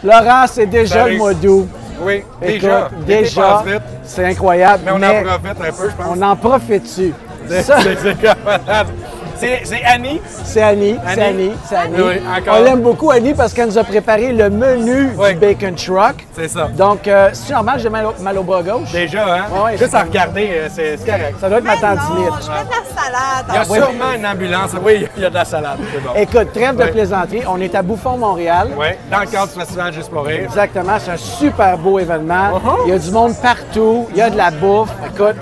Laurent, c'est déjà le mois d'août. Oui, Écoute, déjà. C'est incroyable. Mais on en profite un peu, je pense. On en profite-tu. C'est comme malade. C'est Annie. C'est Annie. C'est Annie. Oui, encore. On l'aime beaucoup, Annie, parce qu'elle nous a préparé le menu du Bacon Truck. C'est ça. Donc, c'est normal, j'ai mal au bras gauche. Déjà, hein? Ouais, juste à regarder, c'est correct. Ça doit être ma Non, tendinite. je fais de la salade. Il y a sûrement une ambulance. Oui, il y a de la salade. C'est bon. Écoute, trêve de plaisanterie. On est à Bouffon, Montréal. Oui, dans le cadre du festival Juste pour rire. Exactement. C'est un super beau événement. Il y a du monde partout. Il y a de la bouffe. Écoute,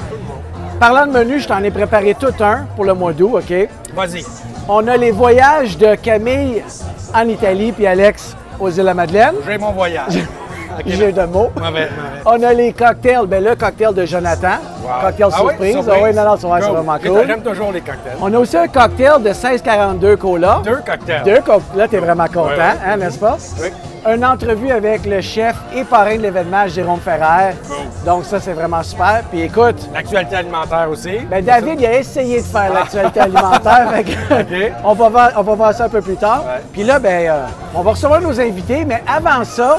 parlant de menu, je t'en ai préparé tout un pour le mois d'août, OK? Vas-y. On a les voyages de Camille en Italie puis Alex aux Îles-de-la-Madeleine. J'ai mon voyage. J'ai de mots. Mauvais. On a les cocktails. Ben le cocktail de Jonathan. Cocktail surprise. Oui, Ah oui, non, c'est vraiment cool. J'aime toujours les cocktails. On a aussi un cocktail de 1642 Cola. Deux cocktails. Là, t'es vraiment content, hein, n'est-ce pas? Oui. Une entrevue avec le chef et parrain de l'événement, Jérôme Ferrer. Cool. Donc ça, c'est vraiment super. Puis écoute, L'actualité alimentaire aussi. ben David, il a essayé de faire l'actualité alimentaire. Fait que on va voir ça un peu plus tard. Ouais. Puis là, ben, on va recevoir nos invités, mais avant ça,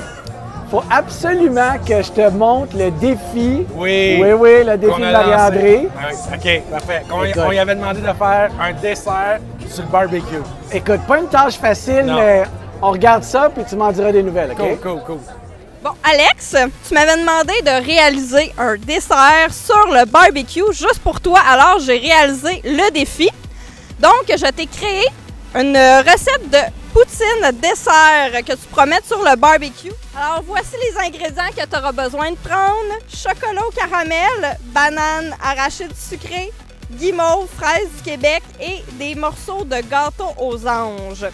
il faut absolument que je te montre le défi. Oui. Oui, le défi Qu'on de a Marie-André. lancé. Oui. OK, parfait. Écoute. On y avait demandé de faire un dessert sur le barbecue. Écoute, pas une tâche facile, Non. mais on regarde ça, puis tu m'en diras des nouvelles, OK? Cool. Bon, Alex, tu m'avais demandé de réaliser un dessert sur le barbecue juste pour toi. Alors, j'ai réalisé le défi. Donc, je t'ai créé une recette de poutine dessert que tu pourras mettre sur le barbecue. Alors, voici les ingrédients que tu auras besoin de prendre. Chocolat au caramel, banane arachide sucrée, guimauve, fraises du Québec et des morceaux de gâteau aux anges.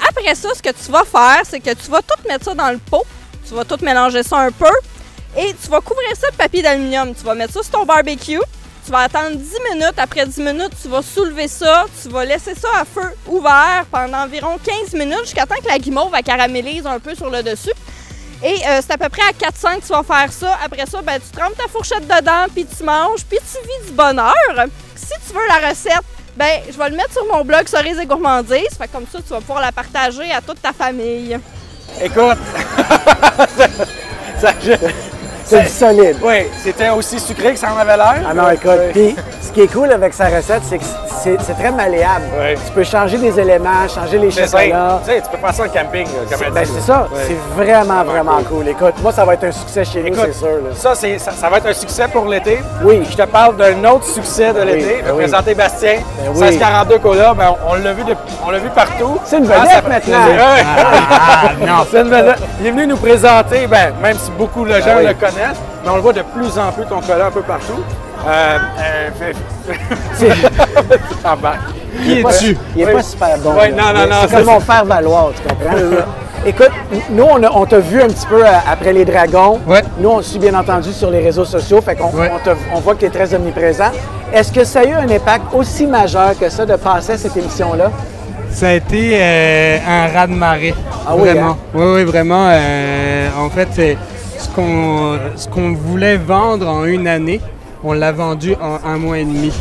Après ça, ce que tu vas faire, c'est que tu vas tout mettre ça dans le pot. Tu vas tout mélanger ça un peu et tu vas couvrir ça de papier d'aluminium. Tu vas mettre ça sur ton barbecue. Tu vas attendre 10 minutes. Après 10 minutes, tu vas soulever ça. Tu vas laisser ça à feu ouvert pendant environ 15 minutes jusqu'à temps que la guimauve elle caramélise un peu sur le dessus. Et c'est à peu près à 4-5 que tu vas faire ça. Après ça, ben, tu trempes ta fourchette dedans, puis tu manges, puis tu vis du bonheur. Si tu veux la recette, ben, je vais le mettre sur mon blog Cerises et Gourmandises. Fait que comme ça, tu vas pouvoir la partager à toute ta famille. Écoute, C'est du solide. Oui, c'était aussi sucré que ça en avait l'air. Ah non, écoute, puis ce qui est cool avec sa recette, c'est que c'est très malléable. Oui. Tu peux changer des éléments, changer les chocolats. Tu sais, tu peux faire ça en camping, comme elle Ben, dit. c'est ça, Ouais. c'est vraiment cool. Écoute, moi, ça va être un succès chez nous, Écoute, c'est sûr. Là. ça va être un succès pour l'été. Oui. Je te parle d'un autre succès de l'été. Je vais oui. présenter Bastien. Ben oui. 1642 Cola, ben, on l'a vu partout. C'est une Ah, vedette ça fait maintenant. plaisir. Ouais. non. C'est une vedette. Il est venu nous présenter, ben, même si beaucoup de gens oui. le connaissent, mais on le voit de plus en plus ton cola un peu partout. En bas. Qui es-tu? Il est pas super bon. Oui, là. non, C'est comme mon faire valoir, tu comprends? Écoute, nous, on t'a vu un petit peu après les Dragons. Ouais. Nous, on suit bien entendu sur les réseaux sociaux, fait qu'on on voit que tu es très omniprésent. Est-ce que ça a eu un impact aussi majeur que ça de passer à cette émission-là? Ça a été un raz-de-marée. Ah oui, vraiment. hein? Oui, vraiment. En fait, c'est ce qu'on voulait vendre en une année, on l'a vendu en 1 mois et demi.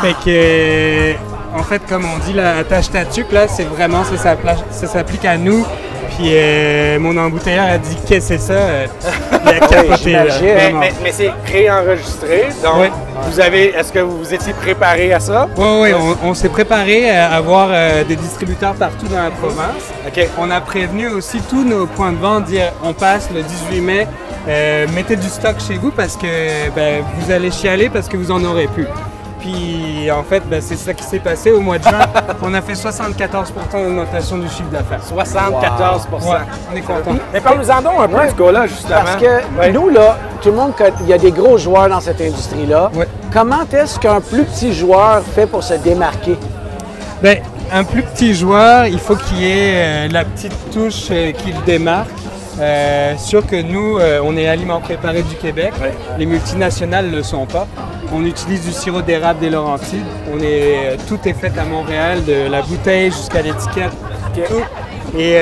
Fait que, en fait, comme on dit, la tâche tatuc, là, c'est vraiment, ça s'applique à nous. Puis mon embouteilleur a dit qu'est-ce que c'est ça? Il a capoté. Là, j'imagine. vraiment. Mais c'est préenregistré, donc Oui. est-ce que vous étiez préparé à ça? Oui, on s'est préparé à avoir des distributeurs partout dans la province. OK. On a prévenu aussi tous nos points de vente, dire on passe le 18 mai, mettez du stock chez vous parce que ben, vous allez chialer parce que vous en aurez plus. Puis en fait, ben, c'est ça qui s'est passé au mois de juin. On a fait 74 d'augmentation du chiffre d'affaires. 74 Ouais, on est content. Mais parle-nous-en donc un peu de ce gars-là, justement. Parce que nous, là, tout le monde, il y a des gros joueurs dans cette industrie-là. Ouais. Comment est-ce qu'un plus petit joueur fait pour se démarquer? Ben, un plus petit joueur, il faut qu'il y ait la petite touche qui le démarque. Sûr que nous, on est Aliments Préparés du Québec. Ouais. Les multinationales ne le sont pas. On utilise du sirop d'érable des Laurentides. Tout est fait à Montréal, de la bouteille jusqu'à l'étiquette. Tout. Et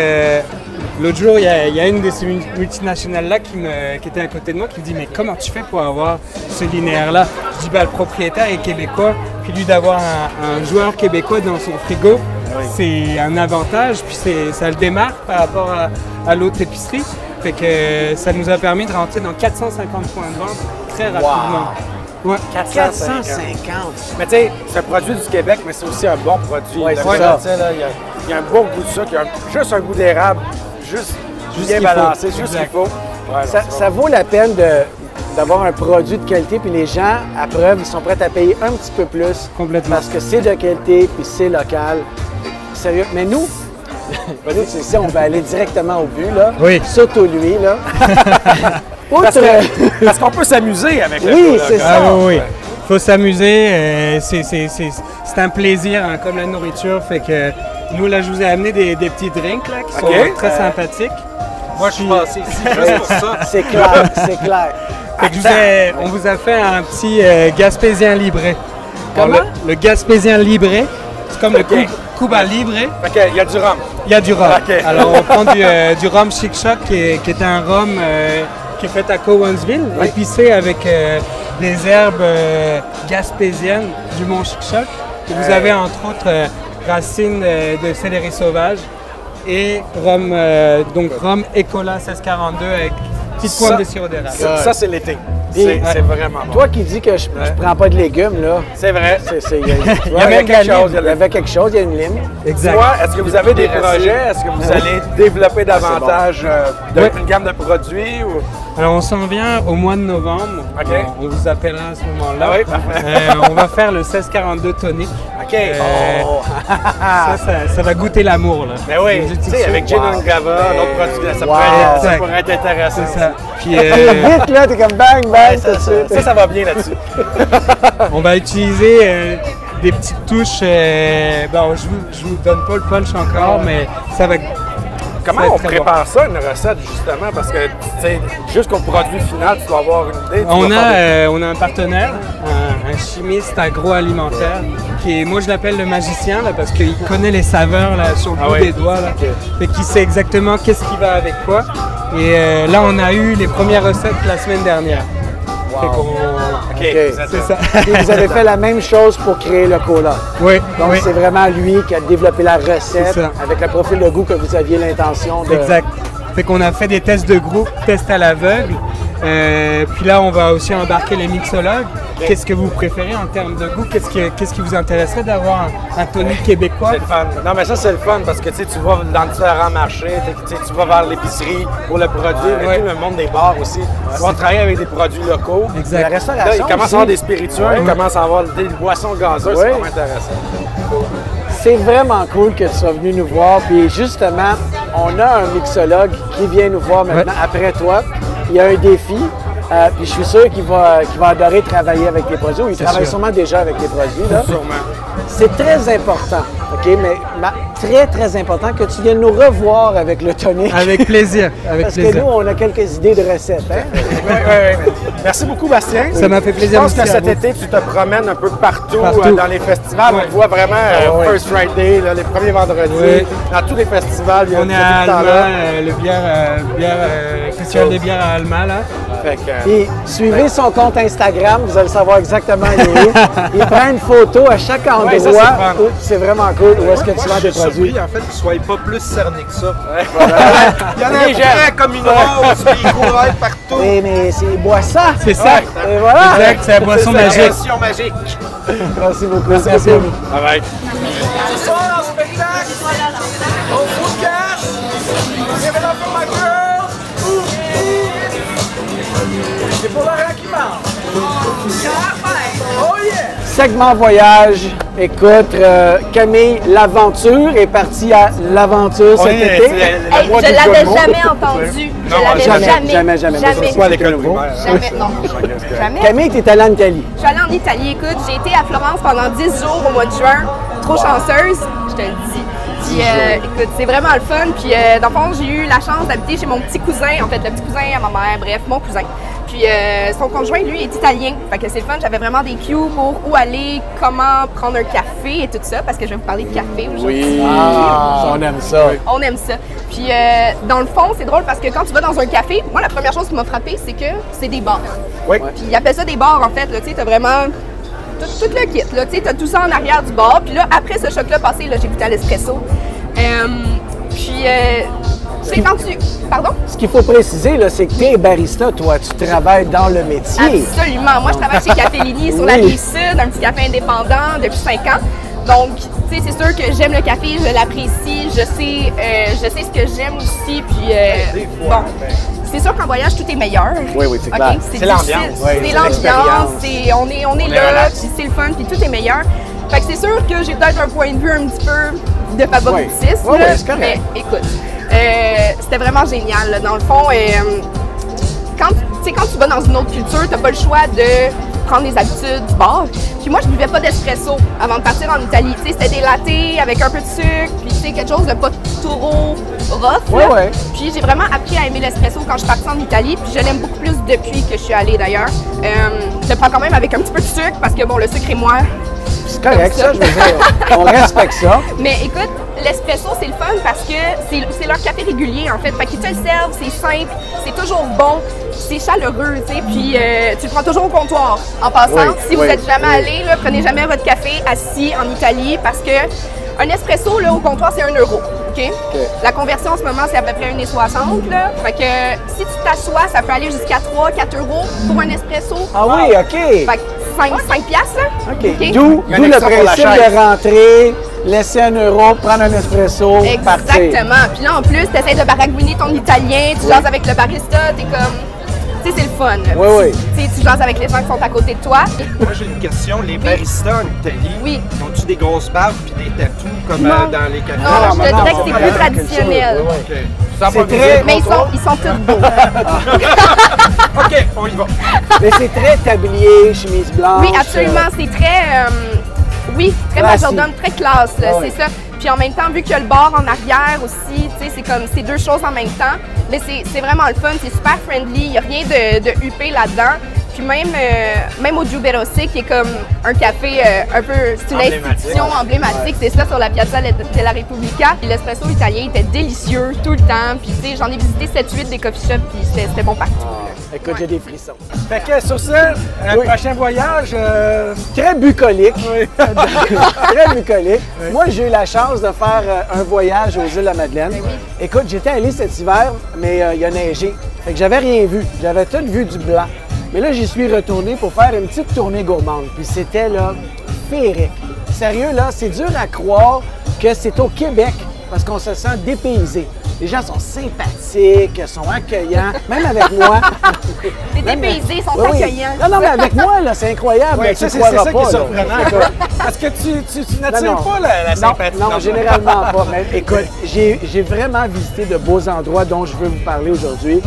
l'autre jour, il y a une de ces multinationales-là qui était à côté de moi qui me dit « Mais comment tu fais pour avoir ce linéaire-là » Je dis « Le propriétaire est québécois. » Puis lui, d'avoir un joueur québécois dans son frigo, c'est un avantage, puis ça le démarque par rapport à l'autre épicerie. Fait que ça nous a permis de rentrer dans 450 points de vente très rapidement. Ouais. 450. Mais tu sais, c'est un produit du Québec, mais c'est aussi un bon produit. Ouais, Le c'est gars, ça. tu sais, là, il y a un bon goût de sucre, il y a juste un goût d'érable, juste bien balancé, juste ce qu'il faut. Ouais, Ça vaut la peine d'avoir un produit de qualité, puis les gens, à preuve, ils sont prêts à payer un petit peu plus. Complètement. Parce que c'est de qualité, puis c'est local. Sérieux. Mais nous, c'est ça, on va aller directement au but, là. Oui. Surtout lui, là. Parce qu'on peut s'amuser avec le Oui, cola. c'est ça. Ah oui. Faut s'amuser, c'est un plaisir, hein, comme la nourriture. Fait que nous, là, je vous ai amené des petits drinks là, qui sont très sympathiques. Moi, je suis passé ici juste pour ça. C'est clair, c'est clair. Fait que on vous a fait un petit Gaspésien Libré. Comment? Alors, le Gaspésien Libré, c'est comme le Cuba Libre. Fait qu'il y a du rhum. Il y a du rhum. Ok. Alors, on prend du rhum Chic Choc, qui est un rhum qui est fait à Cowansville, épicé avec des herbes gaspésiennes du Mont Chic Choc. Et vous avez entre autres racines de céleri sauvage et rhum, donc rhum Ecola 1642 avec petite pointe de sirop d'érable. Ça, c'est l'été. Et- C'est vraiment bon. Toi qui dis que je prends pas de légumes, là. C'est vrai. Il y a même quelque de la chose. lime. Il y avait quelque chose, il y a une lime. Exact. Toi, est-ce que vous avez des projets? Est-ce que vous allez développer davantage une gamme de produits? Ou... Alors, on s'en vient au mois de novembre. OK. On vous appellera à ce moment-là. Ah oui, parfait. On va faire le 1642 tonic. OK. Ça va goûter l'amour, là. Mais oui, Vous tu sais, avec Gin and Gava, l'autre produit, ça pourrait être intéressant. C'est ça. Puis, Vite, là, t'es comme bang, bang, tout de suite. Ça va bien là-dessus. on va utiliser des petites touches. Bon, je vous donne pas le punch encore, mais ça va. Comment ça va on être très prépare ça, une recette, justement? Parce que, tu sais, jusqu'au produit final, tu dois avoir une idée. On a un partenaire, un chimiste agroalimentaire, moi je l'appelle le magicien là, parce qu'il connaît les saveurs là, sur le bout des doigts. Là. Fait qu'il sait exactement qu'est-ce qui va avec quoi. Et là, on a eu les premières recettes la semaine dernière. Fait qu'on- OK, c'est ça. Et vous avez fait la même chose pour créer le cola. Oui, Donc, oui. c'est vraiment lui qui a développé la recette C'est ça. avec le profil de goût que vous aviez l'intention de... Exact. Fait qu'on a fait des tests de groupe, tests à l'aveugle. Puis là, on va aussi embarquer les mixologues. Qu'est-ce que vous préférez en termes de goût? Qu'est-ce qui vous intéresserait d'avoir un tonic québécois? C'est le fun. Non, mais ça, c'est le fun parce que tu sais, tu vas dans différents marchés, tu vas vers l'épicerie pour le produit, mais tout le monde des bars aussi. Tu vas travailler avec des produits locaux. La Exact. Là, restauration il commence à aussi, avoir des spiritueux, il commence à avoir des boissons gazeuses, Ouais. c'est vraiment intéressant. c'est vraiment cool que tu sois venu nous voir. Puis justement, on a un mixologue qui vient nous voir maintenant après toi. Il y a un défi. Puis je suis sûr qu'il va adorer travailler avec les produits. Il travaille sûr. sûrement déjà avec les produits. Là. Sûrement. C'est très important, OK? Mais très, très important que tu viennes nous revoir avec le tonic. Avec plaisir. Avec Parce que plaisir. nous, on a quelques idées de recettes. Hein? Ouais. Merci beaucoup, Bastien. Ça m'a fait plaisir Je pense aussi que à cet vous. été, tu te promènes un peu partout, Partout. dans les festivals. On te voit vraiment First Friday, là, les premiers vendredis. Oui. Dans tous les festivals, il y a On est tout à le temps Alma, là. le festival des bières à Alma, là. Fait que, Puis suivez son compte Instagram, vous allez savoir exactement où il est. Il prend une photo à chaque endroit. Ouais, ça, c'est fun. où- c'est vraiment cool. Où est-ce que tu vends tes produits? en fait, qu'ils ne soient pas plus cernés que ça. il y en a Il est prêt comme une rose, puis il court partout. Mais c'est bois ça. C'est ça. Et voilà. Exact, c'est la boisson magique. Potion magique. Merci beaucoup. Merci à vous. Bye-bye. Ce soir, en spectacle, au Foodcast, give it up for my girls. C'est pour Laurent qui parle. Oh yeah! Segment voyage. Écoute, Camille, l'aventure est partie à l'aventure cet été. Hey, je l'avais jamais entendu. Je l'avais jamais. Jamais. Soit à l'école primaire. Jamais, non. Jamais. Camille, t'es allée en Italie. Je suis allée en Italie. Écoute, j'ai été à Florence pendant 10 jours au mois de juin. Trop chanceuse, je te le dis. Puis, écoute, c'est vraiment le fun. Puis, dans le fond, j'ai eu la chance d'habiter chez mon petit cousin, en fait, le petit cousin à ma mère, bref, mon cousin. Puis, son conjoint, lui, est italien. Fait que c'est le fun. J'avais vraiment des cues pour où aller, comment prendre un café et tout ça, parce que je vais vous parler de café aujourd'hui. On aime ça. On aime ça. Puis, dans le fond, c'est drôle parce que quand tu vas dans un café, moi, la première chose qui m'a frappée, c'est que c'est des bars. Oui. Puis, ils appellent ça des bars, en fait. Tu sais, t'as vraiment tout le kit. Tu sais, t'as tout ça en arrière du bar. Puis là, après ce choc-là passé, là, j'ai goûté à l'espresso. C'est quand tu... Pardon? Ce qu'il faut préciser, là, c'est que tu es barista, toi. Tu travailles dans le métier. Absolument. Moi, je travaille chez Cafellini sur la Rive-Sud, un petit café indépendant depuis 5 ans. Donc, tu sais, c'est sûr que j'aime le café, je l'apprécie, je sais ce que j'aime aussi. Puis, bon, c'est sûr qu'en voyage, tout est meilleur. Oui, c'est clair. C'est l'ambiance. C'est l'ambiance, on est là, puis c'est le fun, puis tout est meilleur. Fait que c'est sûr que j'ai peut-être un point de vue un petit peu de favoritisme. Oui, c'est correct. Mais écoute, c'était vraiment génial. Là. Dans le fond, quand tu vas dans une autre culture, t'as pas le choix de prendre les habitudes du bar. Puis moi, je buvais pas d'espresso avant de partir en Italie. Tu sais, c'était des lattés avec un peu de sucre, puis tu sais, quelque chose de pas trop rough. Ouais. Puis j'ai vraiment appris à aimer l'espresso quand je suis partie en Italie, puis je l'aime beaucoup plus depuis que je suis allée d'ailleurs. Je le prends quand même avec un petit peu de sucre parce que bon, le sucre et moi... C'est correct, ça, je veux dire. On respecte ça. Mais écoute, l'espresso, c'est le fun parce que c'est leur café régulier, en fait. Fait qu'ils te le servent, c'est simple, c'est toujours bon, c'est chaleureux, tu sais. Puis tu le prends toujours au comptoir. En passant, si vous n'êtes jamais allé, là, prenez jamais votre café assis en Italie parce que un espresso, là, au comptoir, c'est 1 €. OK? La conversion en ce moment, c'est à peu près 1,60 €. Là. Fait que si tu t'assois, ça peut aller jusqu'à 3-4 € pour un espresso. Ah oui, OK. Fait que 5 piastres, là. OK. D'où le principe de rentrer, laisser 1 € prendre un espresso, partir. Exactement. Puis là, en plus, tu essaies de baragouiner ton italien, tu jases avec le barista, t'es comme... Tu sais, c'est le fun. Oui. Tu jases avec les gens qui sont à côté de toi. Moi, j'ai une question. Les baristas en Italie, ont-tu des grosses barbes et des tatous comme dans les cafés? Non, je te dirais que c'est plus traditionnel. Mais ils sont tous beaux. OK, on y va. Mais c'est très tablier, chemise blanche. Oui, absolument. C'est très majordome, très classe. C'est ça. Puis en même temps, vu qu'il y a le bar en arrière aussi, tu sais, c'est comme ces deux choses en même temps. Mais c'est vraiment le fun, c'est super friendly, il n'y a rien de huppé là-dedans. Puis même au Giuberosi, qui est comme un café un peu, c'est une institution emblématique, c'est ça sur la Piazza della Repubblica. Puis l'espresso italien était délicieux tout le temps. Puis tu sais, j'en ai visité 7-8 des coffee shops, puis c'était bon partout. Écoute, j'ai des frissons. Fait que sur ça, un prochain voyage... Très bucolique. Très bucolique. Oui. Moi, j'ai eu la chance de faire un voyage aux îles de la Madeleine. Écoute, j'étais allé cet hiver, mais il a neigé. Fait que j'avais rien vu. J'avais tout vu du blanc. Mais là, j'y suis retourné pour faire une petite tournée gourmande. Puis c'était, là, féerique. Sérieux, là, c'est dur à croire que c'est au Québec parce qu'on se sent dépaysé. Les gens sont sympathiques, sont accueillants, même avec moi. C'est dépaysé, ils sont accueillants. Non, mais avec moi, là, c'est incroyable. Oui, c'est ça qui est surprenant. Parce que tu n'attires pas la sympathie. Non, généralement pas. Mais écoute, j'ai vraiment visité de beaux endroits dont je veux vous parler aujourd'hui.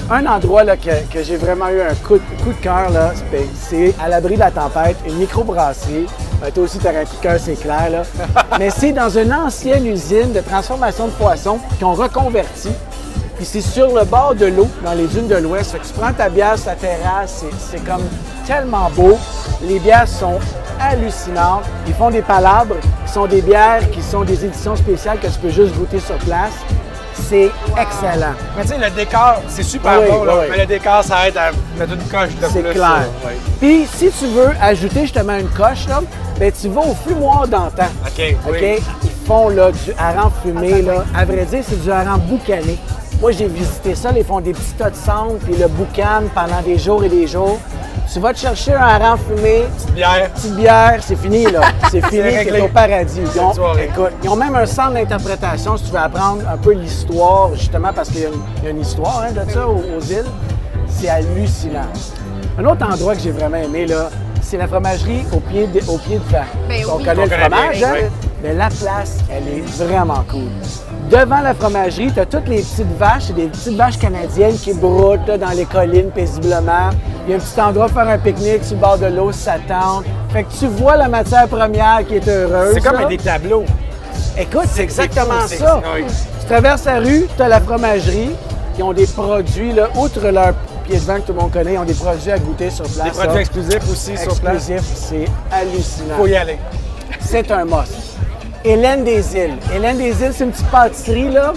Un endroit là, que j'ai vraiment eu un coup de cœur, là, c'est à l'abri de la tempête, une microbrasserie. Toi aussi, tu aurais un coup de cœur, c'est clair. Là. Mais c'est dans une ancienne usine de transformation de poissons qu'ils ont reconverti. Puis c'est sur le bord de l'eau, dans les dunes de l'Ouest. Fait que tu prends ta bière sur la terrasse, c'est comme tellement beau. Les bières sont hallucinantes. Ils font des palabres, qui sont des bières qui sont des éditions spéciales que tu peux juste goûter sur place. C'est excellent. Mais tu sais, le décor, c'est super beau, là. Mais le décor, ça aide à mettre une coche de plus. C'est clair. Puis, si tu veux ajouter justement une coche, là, ben, tu vas au fumoir d'antan. OK. Ils font là, du hareng fumé. Là. À vrai dire, c'est du hareng boucané. Moi, j'ai visité ça. Ils font des petits tas de cendres, puis le boucan pendant des jours et des jours. Tu vas te chercher un hareng fumé. Petite bière, c'est fini, là. C'est fini, c'est au paradis. Ils ont même un centre d'interprétation si tu veux apprendre un peu l'histoire, justement, parce qu'il y a une histoire de ça aux îles. C'est hallucinant. Un autre endroit que j'ai vraiment aimé, là, c'est la fromagerie au pied de vent. On connaît le fromage, hein? Mais la place, elle est vraiment cool. Devant la fromagerie, tu as toutes les petites vaches, c'est des petites vaches canadiennes qui broutent là, dans les collines paisiblement. Il y a un petit endroit pour faire un pique-nique sur le bord de l'eau, ça tente. Fait que tu vois la matière première qui est heureuse. C'est comme des tableaux. Écoute, c'est exactement ça. Tu traverses la rue, tu as la fromagerie. Ils ont des produits, là, outre leur pied de vent que tout le monde connaît, ils ont des produits à goûter sur place. Des produits exclusifs aussi sur place. C'est hallucinant. Faut y aller. C'est un must. Hélène des Îles. Hélène des Îles, c'est une petite pâtisserie, là.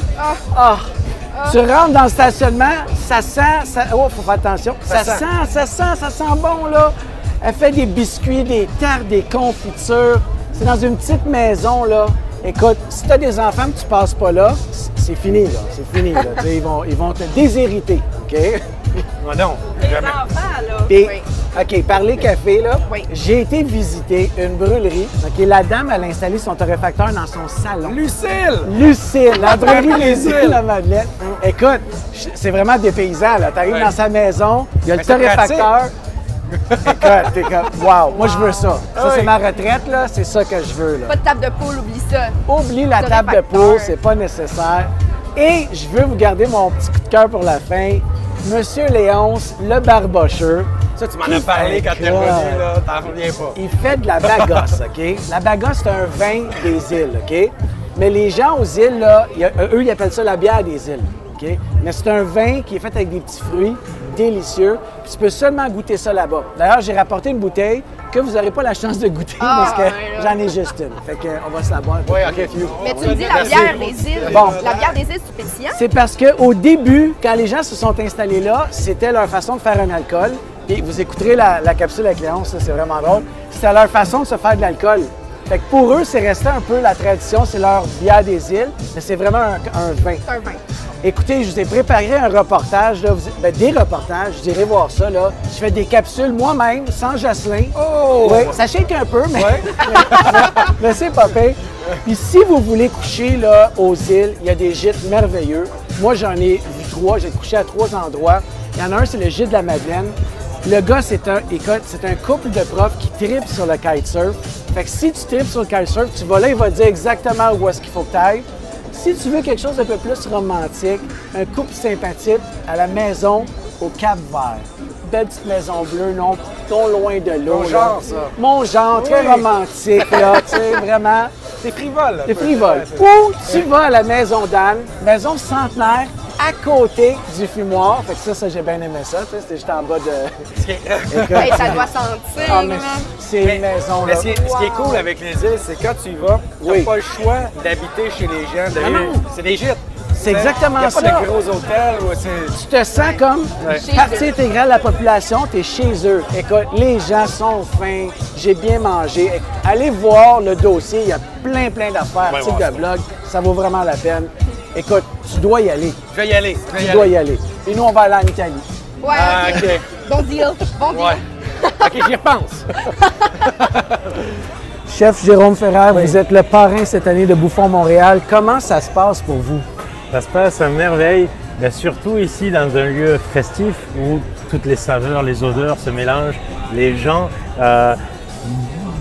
Tu rentres dans le stationnement, ça sent... Oh, faut faire attention. Ça sent bon, là. Elle fait des biscuits, des tartes, des confitures. C'est dans une petite maison, là. Écoute, si tu as des enfants que tu passes pas là, c'est fini, là. C'est fini, là. Tu sais, ils vont te déshériter, OK? Non, Les jamais. enfants, là. Et, Oui. OK, parler café, là. Oui. J'ai été visiter une brûlerie. OK, la dame, elle a installé son torréfacteur dans son salon. Lucille! Lucille, la brûlerie Lucille. Lucille, la Madeleine. Écoute, c'est vraiment dépaysant, là. T'arrives Ouais. dans sa maison, il y a le Mais c'est torréfacteur. Écoute, t'es comme, wow, moi je veux ça. Ça, Oui. c'est ma retraite, là. C'est ça que je veux, là. Pas de table de poule, oublie ça. Oublie la table de Torréfacteur. poule, c'est pas nécessaire. Et je veux vous garder mon petit coup de cœur pour la fin. Monsieur Léonce, le barbocheux. Ça, tu m'en as parlé quand t'es revenu, là, t'en reviens pas. Il fait de la bagosse, OK? La bagosse, c'est un vin des îles, OK? Mais les gens aux îles, là, eux, ils appellent ça la bière des îles, OK? Mais c'est un vin qui est fait avec des petits fruits délicieux. Puis tu peux seulement goûter ça là-bas. D'ailleurs, j'ai rapporté une bouteille que vous n'aurez pas la chance de goûter parce que j'en ai juste une. Fait qu'on va se la boire. Oui, OK, few. Mais tu me dis la bière des îles. Bon. La bière des îles, c'est pétillant. C'est parce qu'au début, quand les gens se sont installés là, c'était leur façon de faire un alcool. Et vous écouterez la capsule avec Léonce, ça, c'est vraiment drôle. C'était leur façon de se faire de l'alcool. Fait que pour eux, c'est resté un peu la tradition, c'est leur bière des îles, mais c'est vraiment un vin. C'est un vin. Écoutez, je vous ai préparé un reportage, là, des reportages, vous irez voir ça. Là. Je fais des capsules moi-même, sans Jocelyn. Oh! Oui, ça shake un peu, mais, Ouais. mais c'est pas pire. Puis si vous voulez coucher là, aux îles, il y a des gîtes merveilleux. Moi, j'en ai vu 3, j'ai couché à 3 endroits. Il y en a un, c'est le gîte de la Madeleine. Le gars, c'est un couple de profs qui trippent sur le kitesurf. Fait que si tu trippes sur le kitesurf, tu vas là, il va te dire exactement où est-ce qu'il faut que tu ailles. Si tu veux quelque chose d'un peu plus romantique, un couple sympathique à la maison au Cap-Vert. Belle petite maison bleue, non loin de l'eau. Mon genre, ça. Mon genre, très Oui. romantique, là, tu sais, vraiment. T'es frivole. là. C'est frivole. Ouais, c'est- Ou tu vas à la maison d'Anne, maison centenaire, à côté du fumoir. Fait que ça j'ai bien aimé ça. Tu sais, c'était juste en bas de. Ce qui est- Hey, ça doit sentir. Ah, mais là. c'est une maison, mais là. ce qui est cool avec les îles, c'est quand tu y vas, tu Oui. n'as pas le choix d'habiter chez les gens. Ah non. C'est des gîtes. C'est exactement Il n'y a ça. pas de gros hôtels. Où c'est- Tu te sens comme Chez partie eux. intégrale de la population, tu es chez eux. Écoute, les gens sont fins, j'ai bien mangé. Écoute, allez voir le dossier, il y a plein d'affaires, Ouais, articles voir de blog, ça vaut vraiment la peine. Écoute, tu dois y aller, Je vais y aller. Je vais tu dois y aller. Et nous, on va aller en Italie. Ouais, Ah, ok. OK. Bon deal. Bon deal. Ouais. OK, j'y repense. Chef Jérôme Ferrer, vous êtes le parrain cette année de Bouffon Montréal. Comment ça se passe pour vous? Ça se passe à merveille, mais surtout ici dans un lieu festif où toutes les saveurs, les odeurs se mélangent, les gens.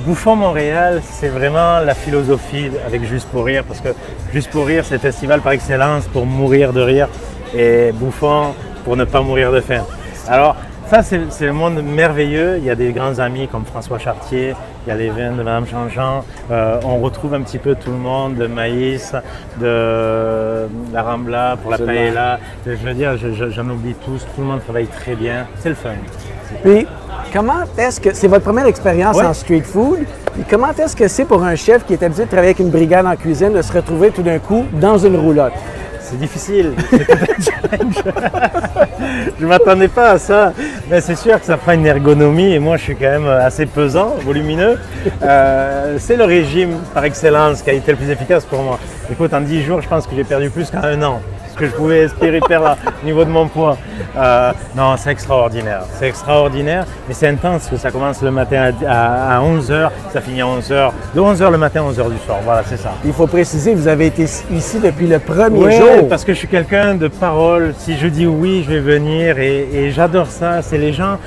Bouffon Montréal, c'est vraiment la philosophie avec Juste pour rire, parce que Juste pour rire, c'est le festival par excellence pour mourir de rire, et Bouffon pour ne pas mourir de faim. Alors ça, c'est le monde merveilleux. Il y a des grands amis comme François Chartier, il y a les vins de Madame Jean-Jean. On retrouve un petit peu tout le monde, de Maïs, de la Rambla pour la Absolument. paella. Je veux dire, j'en oublie tous. Tout le monde travaille très bien. C'est le fun. Puis, comment est-ce que c'est votre première expérience Ouais. en street food? Puis comment est-ce que c'est pour un chef qui est habitué de travailler avec une brigade en cuisine de se retrouver tout d'un coup dans une roulotte? C'est difficile, c'est tout un challenge. Je ne m'attendais pas à ça, mais c'est sûr que ça prend une ergonomie et moi je suis quand même assez pesant, volumineux. C'est le régime par excellence qui a été le plus efficace pour moi. Écoute, en 10 jours, je pense que j'ai perdu plus qu'en 1 an. Ce que je pouvais espérer perdre au niveau de mon poids. Non, c'est extraordinaire. C'est extraordinaire, mais c'est intense parce que ça commence le matin à 11h, ça finit à 11h. De 11h le matin à 11h du soir, voilà, c'est ça. Il faut préciser, vous avez été ici depuis le premier Oui, jour. parce que je suis quelqu'un de parole. Si je dis oui, je vais venir et j'adore ça. C'est les gens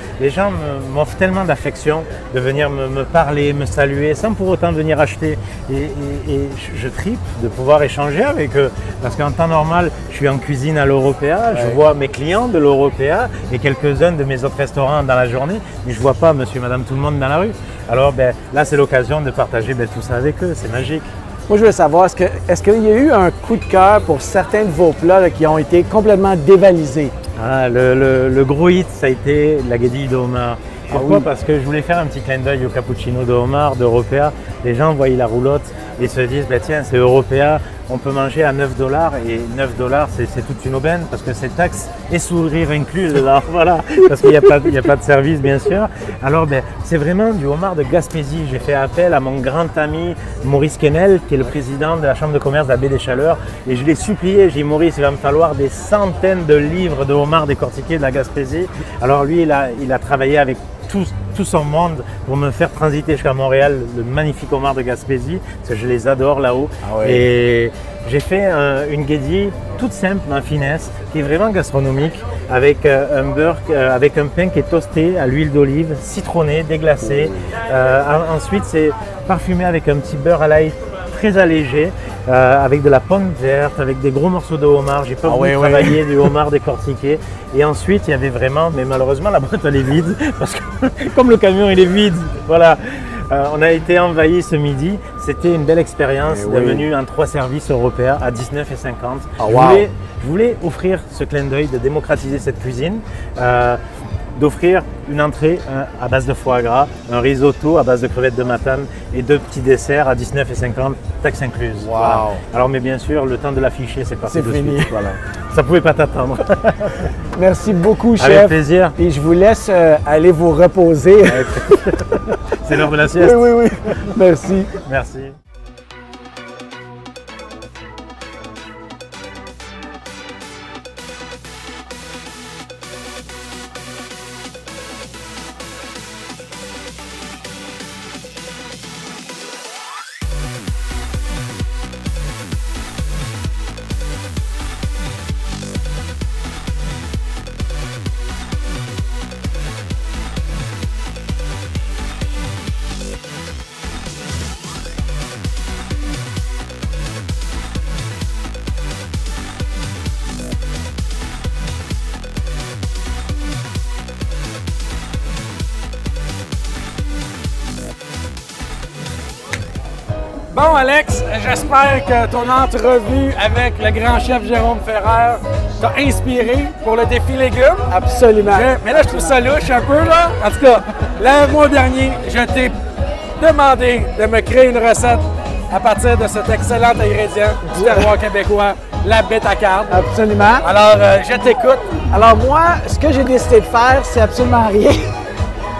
m'offrent tellement d'affection de venir me parler, me saluer, sans pour autant venir acheter. Et je tripe de pouvoir échanger avec eux. Parce qu'en temps normal, je suis en cuisine à l'Européa, je vois mes clients de l'Européa et quelques-uns de mes autres restaurants dans la journée, mais je ne vois pas monsieur, madame, tout le monde dans la rue. Alors là, c'est l'occasion de partager tout ça avec eux. C'est magique. Moi, je veux savoir, est-ce qu'il y a eu un coup de cœur pour certains de vos plats là, qui ont été complètement dévalisés? Ah, le gros hit, ça a été la guédille de homard. Pourquoi? oui. Parce que je voulais faire un petit clin d'œil au cappuccino de homard d'Européa. Les gens voient la roulotte et se disent, tiens, c'est Européa, on peut manger à 9 $, et 9 $, c'est toute une aubaine parce que c'est taxes et sourire inclus là, voilà, parce qu'il n'y a pas de service bien sûr. Alors c'est vraiment du homard de Gaspésie. J'ai fait appel à mon grand ami Maurice Quesnel, qui est le président de la chambre de commerce de la baie des Chaleurs, et je l'ai supplié, j'ai dit Maurice, il va me falloir des centaines de livres de homard décortiqué de la Gaspésie. Alors lui, il a travaillé avec tout son monde pour me faire transiter jusqu'à Montréal le magnifique homard de Gaspésie, parce que je les adore là-haut. Ah ouais. Et j'ai fait une guédille toute simple, en finesse, qui est vraiment gastronomique, avec un beurre, avec un pain qui est toasté à l'huile d'olive, citronné, déglacé. Ensuite, c'est parfumé avec un petit beurre à l'ail très allégé, avec de la pomme verte, avec des gros morceaux de homard. J'ai pas voulu travailler du homard décortiqué. Et ensuite, il y avait vraiment, mais malheureusement, la boîte elle est vide, parce que comme le camion il est vide, voilà. On a été envahis ce midi. C'était une belle expérience de menu en 3 services européens à 19,50 €. Oh, wow. Je voulais offrir ce clin d'œil de démocratiser cette cuisine. D'offrir une entrée à base de foie gras, un risotto à base de crevettes de Matane et 2 petits desserts à 19,50 €, taxes incluses. Wow. Voilà. Alors mais bien sûr, le temps de l'afficher, c'est parti de fini. Suite. Voilà. Ça pouvait pas t'attendre. Merci beaucoup, chef. Avec plaisir. Et je vous laisse aller vous reposer. C'est l'heure de la sieste. Oui. Merci. Merci. Bon, Alex, j'espère que ton entrevue avec le grand chef Jérôme Ferrer t'a inspiré pour le défi légumes. Absolument. Mais là, je trouve ça louche un peu, là. En tout cas, le mois dernier, je t'ai demandé de me créer une recette à partir de cet excellent ingrédient du terroir québécois, la bêta-carbe. Absolument. Alors, je t'écoute. Alors moi, ce que j'ai décidé de faire, c'est absolument rien.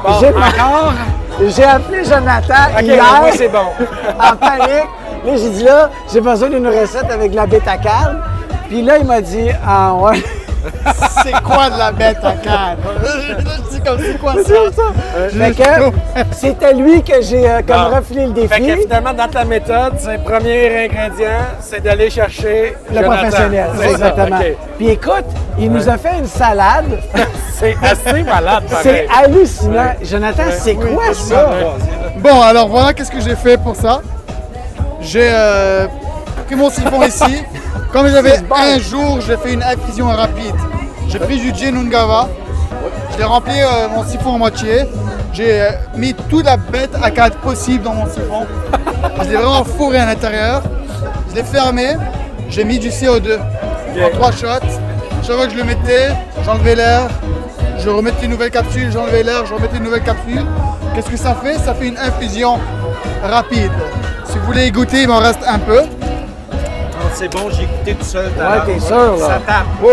Bon, encore? J'ai appelé Jonathan hier, moi, c'est bon. en panique. Là, j'ai dit là, j'ai besoin d'une recette avec de la bêta-carbe. Puis là, il m'a dit, ah ouais. C'est quoi de la bêta-carbe? Je dis comme c'est quoi ça? Fait que c'était lui que j'ai comme refilé le défi. Fait que finalement, dans ta méthode, c'est le premier ingrédient, c'est d'aller chercher le professionnel. Exactement. Okay. Puis écoute, il nous a fait une salade. C'est assez malade, pareil. C'est hallucinant. Jonathan, c'est quoi ça? Bon, alors voilà qu'est-ce que j'ai fait pour ça. J'ai pris mon siphon ici. Comme j'avais un jour, j'ai fait une infusion rapide. J'ai pris du gin Ungava. Je l'ai rempli mon siphon à moitié. J'ai mis toute la bêta-carbe possible dans mon siphon. Je l'ai vraiment fourré à l'intérieur. Je l'ai fermé. J'ai mis du CO2 en 3 shots. Chaque fois que je le mettais, j'enlevais l'air. Je remettais une nouvelle capsule, j'enlevais l'air, je remettais une nouvelle capsule. Qu'est-ce que ça fait? Ça fait une infusion rapide. Si vous voulez y goûter, il m'en reste un peu. C'est bon, j'ai goûté tout seul. Ouais, t'es sûr, là. Ça tape. Oh,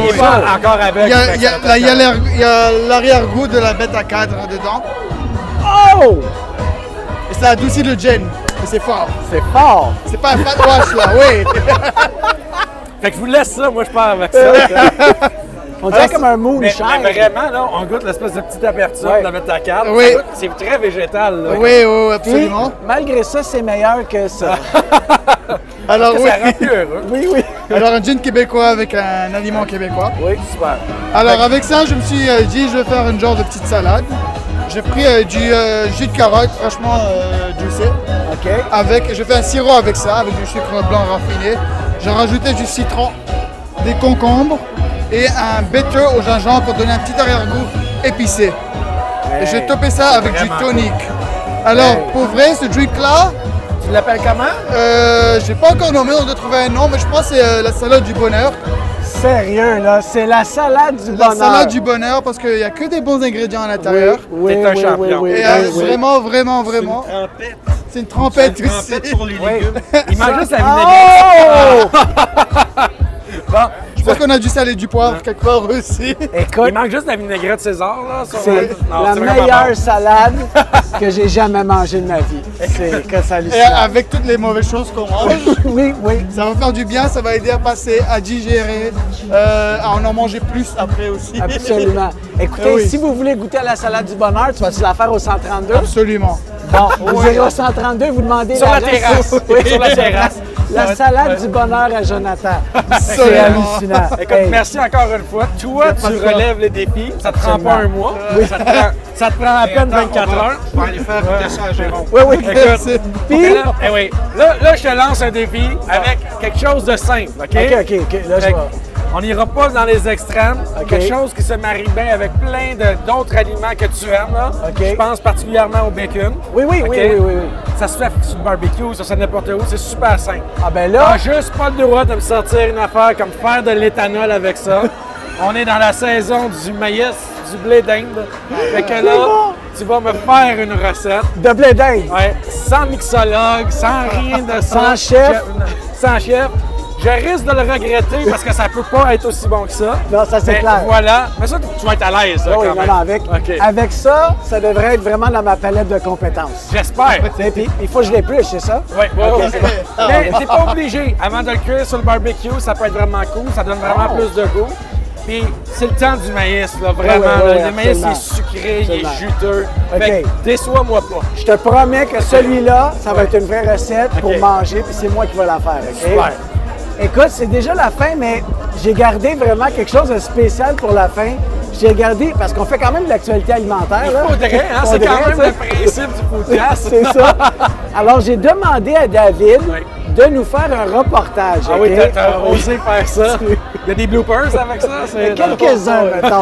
il est pas encore avec. Il y a l'arrière-goût de la bêta-carbe dedans. Oh! Et ça adoucit le gin. Et c'est fort. C'est fort. C'est pas un fat wash, là, oui. Fait que je vous laisse ça, moi je pars avec ça. On dirait comme un moonshine. Mais vraiment, là, on goûte l'espèce de petite aperture de la bêta-carbe. Oui. C'est très végétal. Là. Oui, absolument. Puis, malgré ça, c'est meilleur que ça. Alors oui. Ça rend plus heureux. Oui. Alors un gin québécois avec un aliment québécois. Oui, super. Alors avec ça, je me suis dit, je vais faire une genre de petite salade. J'ai pris du jus de carotte, franchement juicé. OK. J'ai fait un sirop avec ça, avec du sucre blanc raffiné. J'ai rajouté du citron, des concombres et un bitter au gingembre pour donner un petit arrière-goût épicé. Et j'ai topé ça avec du tonic. Alors pour vrai, ce drink-là, tu l'appelles comment? J'ai pas encore nommé, on doit trouver un nom, mais je pense que c'est la salade du bonheur. Sérieux, là, c'est la salade du bonheur. La salade du bonheur parce qu'il n'y a que des bons ingrédients à l'intérieur. Oui, T'es un champion. Et vraiment, vraiment, vraiment. C'est une trempette aussi. Pour les légumes. Il manque juste la vinaigrette. Oh! Bon, Je pense qu'on a du sel et du poivre quelque part aussi. Écoute, il manque juste la vinaigrette César. Là, sur c'est Non, la c'est vraiment meilleure bon. salade que j'ai jamais mangée de ma vie. C'est que ça Et hallucinant. avec toutes les mauvaises choses qu'on mange, Oui, oui. ça va faire du bien, ça va aider à passer, à digérer, à en manger plus après aussi. Absolument. Écoutez, Oui. si vous voulez goûter à la salade du bonheur, tu vas-tu la faire au 132? Absolument. Bon, vous irez au 132, vous demandez Sur la reste. terrasse. Oui. Sur la terrasse. La salade du bonheur à Jonathan. C'est Absolument. hallucinant. Écoute, Hey, merci encore une fois. Toi, tu pas de quoi. relèves le défi. Ça te prend Absolument. pas un mois. Ça te prend à peine 24 heures. On va aller faire goûter ça à Jérôme. Oui, oui. Écoute, Puis, là, eh oui, là, je te lance un défi avec quelque chose de simple, OK? OK. Là, je Fait que vais. on n'ira pas dans les extrêmes. OK. Quelque chose qui se marie bien avec plein d'autres aliments que tu aimes. Là. OK. Je pense particulièrement au bacon. Oui, oui, OK? oui, oui, oui. Ça se fait sur le barbecue, ça se fait n'importe où. C'est super simple. Ah ben T'as là, juste pas le droit de me sortir une affaire comme faire de l'éthanol avec ça. On est dans la saison du maïs, du blé d'Inde. Fait que là, tu vas me faire une recette. de blé d'Inde. Ouais, sans mixologue, sans rien de ça. Sans chef. Sans chef. Je risque de le regretter parce que ça peut pas être aussi bon que ça. Non, ça c'est Mais clair. voilà. Mais ça, tu vas être à l'aise, là, Oui, quand non, même. non, avec, OK. avec ça, ça devrait être vraiment dans ma palette de compétences. J'espère. Tu sais, puis il faut que je l'épluche, c'est ça? Oui, oui, OK. oui. Mais t'es pas obligé. Avant de le cuire sur le barbecue, ça peut être vraiment cool. Ça donne vraiment plus de goût. Puis c'est le temps du maïs, là, vraiment. Ouais, là. Le maïs, il absolument. est sucré, il Absolument. est juteux. OK. Fait que déçois-moi pas. Je te promets que celui-là, ça va être une vraie recette pour OK. manger, puis c'est moi qui vais la faire. OK? Super. Écoute, c'est déjà la fin, mais j'ai gardé vraiment quelque chose de spécial pour la fin. J'ai gardé, parce qu'on fait quand même de l'actualité alimentaire. Là. Faudrait, hein? C'est Faudrait, quand même ça. le principe du podcast. C'est ça. Alors, j'ai demandé à David Oui. de nous faire un reportage. Ah oui, OK? t'as osé faire ça. Il y a des bloopers avec ça? C'est Quelques-uns, mettons.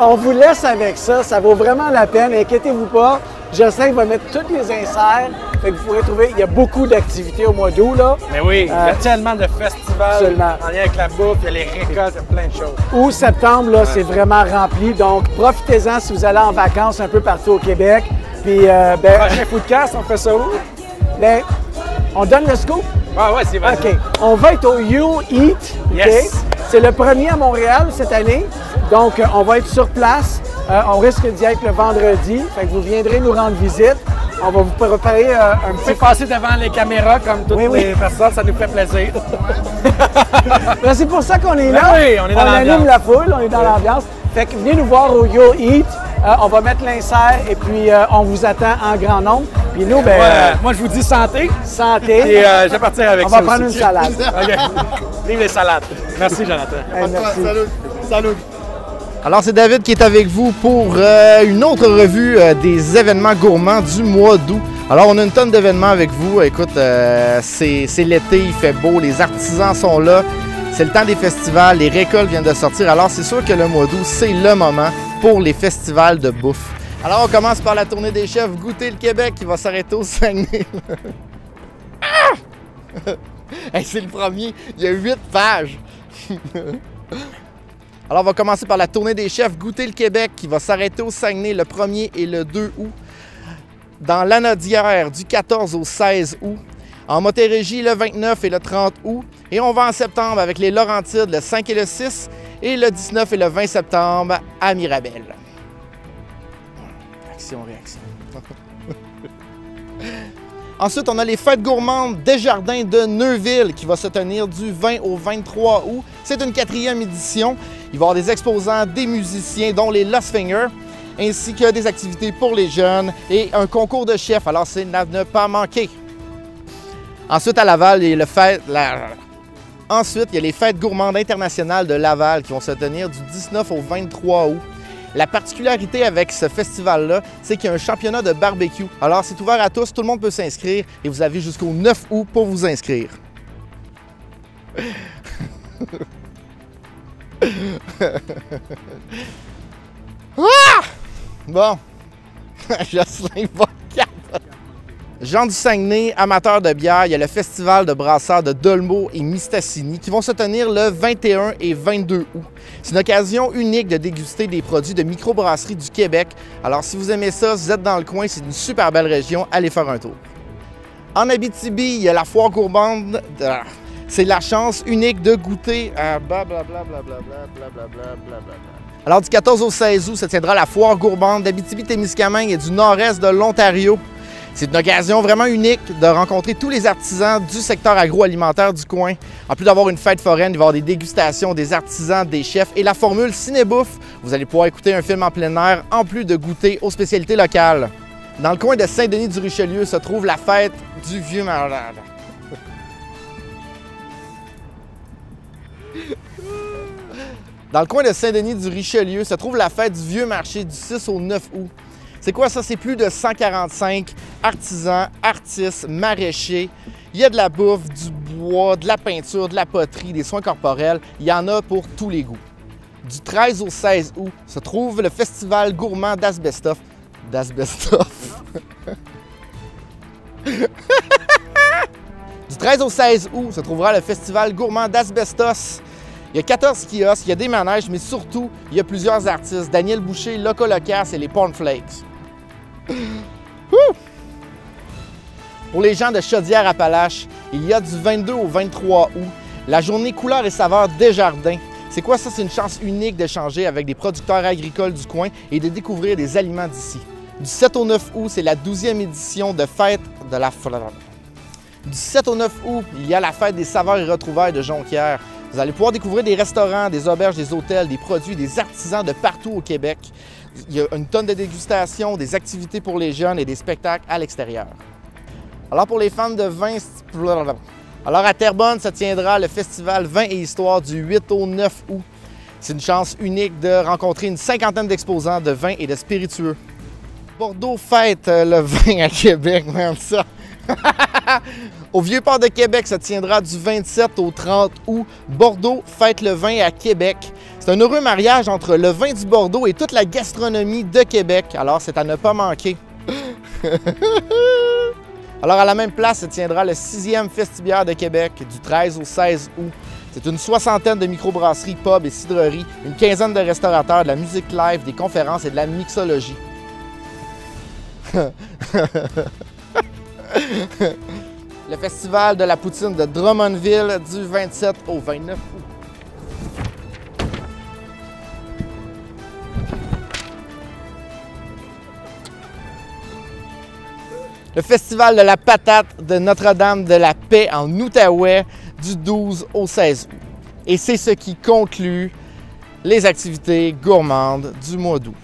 On vous laisse avec ça. Ça vaut vraiment la peine. Inquiétez-vous pas. Jocelyn va mettre tous les inserts. Fait que vous pourrez trouver, il y a beaucoup d'activités au mois d'août, là. Mais oui, il y a tellement de festivals Absolument. en lien avec la bouffe, il y a les récoltes, il y a plein de choses. Août, septembre, là, c'est vraiment rempli. Donc, profitez-en si vous allez en vacances un peu partout au Québec. Puis, Prochain Foodcast, on fait ça où? ben, on donne le scoop? Ah ouais, c'est vrai. OK. On va être au You Eat. OK? Yes. C'est le premier à Montréal cette année. Donc, on va être sur place. On risque d'y être le vendredi. Fait que vous viendrez nous rendre visite. On va vous préparer un Vous petit... pouvez passer devant les caméras comme toutes Oui, oui. les personnes, ça nous fait plaisir. Ben, c'est pour ça qu'on est là. Ben oui, on est dans anime l'ambiance. la foule, on est dans l'ambiance. Fait que venez nous voir au You Eat. On va mettre l'insert et puis on vous attend en grand nombre. Puis nous, ben, Moi, je vous dis santé santé. et je vais partir avec On ça va prendre une aussi. salade. OK. Vive les salades. Merci, Jonathan. Hey, merci. Salut. Salut. Alors, c'est David qui est avec vous pour une autre revue des événements gourmands du mois d'août. Alors, on a une tonne d'événements avec vous. Écoute, c'est l'été, il fait beau, les artisans sont là. C'est le temps des festivals, les récoltes viennent de sortir. Alors, c'est sûr que le mois d'août, c'est le moment pour les festivals de bouffe. Alors, on commence par la tournée des chefs Goûter le Québec qui va s'arrêter au Saguenay. Ah! Hey, c'est le premier. Il y a 8 pages. Alors, on va commencer par la tournée des chefs Goûter le Québec qui va s'arrêter au Saguenay le 1er et le 2 août. Dans l'Anaudière du 14 au 16 août. En Montérégie le 29 et le 30 août. Et on va en septembre avec les Laurentides le 5 et le 6. Et le 19 et le 20 septembre à Mirabel. Action, réaction. Ensuite, on a les fêtes gourmandes Desjardins de Neuville qui va se tenir du 20 au 23 août. C'est une 4e édition. Il va y avoir des exposants, des musiciens, dont les Lost Fingers, ainsi que des activités pour les jeunes et un concours de chefs. Alors, c'est à ne pas manquer. Ensuite, à Laval, il y a Ensuite, il y a les fêtes gourmandes internationales de Laval qui vont se tenir du 19 au 23 août. La particularité avec ce festival-là, c'est qu'il y a un championnat de barbecue. Alors, c'est ouvert à tous, tout le monde peut s'inscrire et vous avez jusqu'au 9 août pour vous inscrire. Ah! Bon, Jocelyn va capoter. Gens du Saguenay, amateurs de bière, il y a le festival de brasseurs de Dolmo et Mistassini qui vont se tenir le 21 et 22 août. C'est une occasion unique de déguster des produits de microbrasserie du Québec. Alors si vous aimez ça, si vous êtes dans le coin, c'est une super belle région, allez faire un tour. En Abitibi, il y a la foire gourmande. C'est la chance unique de goûter à blablabla. Alors du 14 au 16 août se tiendra la foire gourmande d'Abitibi-Témiscamingue et du nord-est de l'Ontario. C'est une occasion vraiment unique de rencontrer tous les artisans du secteur agroalimentaire du coin. En plus d'avoir une fête foraine, il va y avoir des dégustations, des artisans, des chefs et la formule Ciné-Bouffe. Vous allez pouvoir écouter un film en plein air en plus de goûter aux spécialités locales. Dans le coin de Saint-Denis-du-Richelieu se trouve la fête du Vieux Marché. Dans le coin de Saint-Denis-du-Richelieu se trouve la fête du Vieux Marché du 6 au 9 août. C'est quoi ça? C'est plus de 145 artisans, artistes, maraîchers. Il y a de la bouffe, du bois, de la peinture, de la poterie, des soins corporels. Il y en a pour tous les goûts. Du 13 au 16 août se trouve le festival gourmand d'Asbestoff. Du 13 au 16 août se trouvera le festival gourmand d'Asbestos. Il y a 14 kiosques, il y a des manèges, mais surtout, il y a plusieurs artistes. Daniel Boucher, Loco Locas et les Pornflakes. Pour les gens de Chaudière-Appalaches, il y a du 22 au 23 août la journée couleurs et saveurs Desjardins. C'est quoi ça? C'est une chance unique d'échanger avec des producteurs agricoles du coin et de découvrir des aliments d'ici. Du 7 au 9 août, c'est la 12e édition de Fête de la Fleur. Du 7 au 9 août, il y a la Fête des saveurs et retrouvailles de Jonquière. Vous allez pouvoir découvrir des restaurants, des auberges, des hôtels, des produits, des artisans de partout au Québec. Il y a une tonne de dégustations, des activités pour les jeunes et des spectacles à l'extérieur. Alors pour les fans de vin, alors à Terrebonne se tiendra le festival Vin et Histoire du 8 au 9 août. C'est une chance unique de rencontrer une cinquantaine d'exposants de vins et de spiritueux. Bordeaux fête le vin à Québec, même ça. Au Vieux-Port de Québec se tiendra du 27 au 30 août. Bordeaux fête le vin à Québec. C'est un heureux mariage entre le vin du Bordeaux et toute la gastronomie de Québec. Alors, c'est à ne pas manquer. Alors, à la même place se tiendra le 6e Festibiaire de Québec du 13 au 16 août. C'est une soixantaine de microbrasseries, pubs et cidreries, une quinzaine de restaurateurs, de la musique live, des conférences et de la mixologie. Le festival de la poutine de Drummondville du 27 au 29 août. Le festival de la patate de Notre-Dame de la Paix en Outaouais du 12 au 16 août. Et c'est ce qui conclut les activités gourmandes du mois d'août.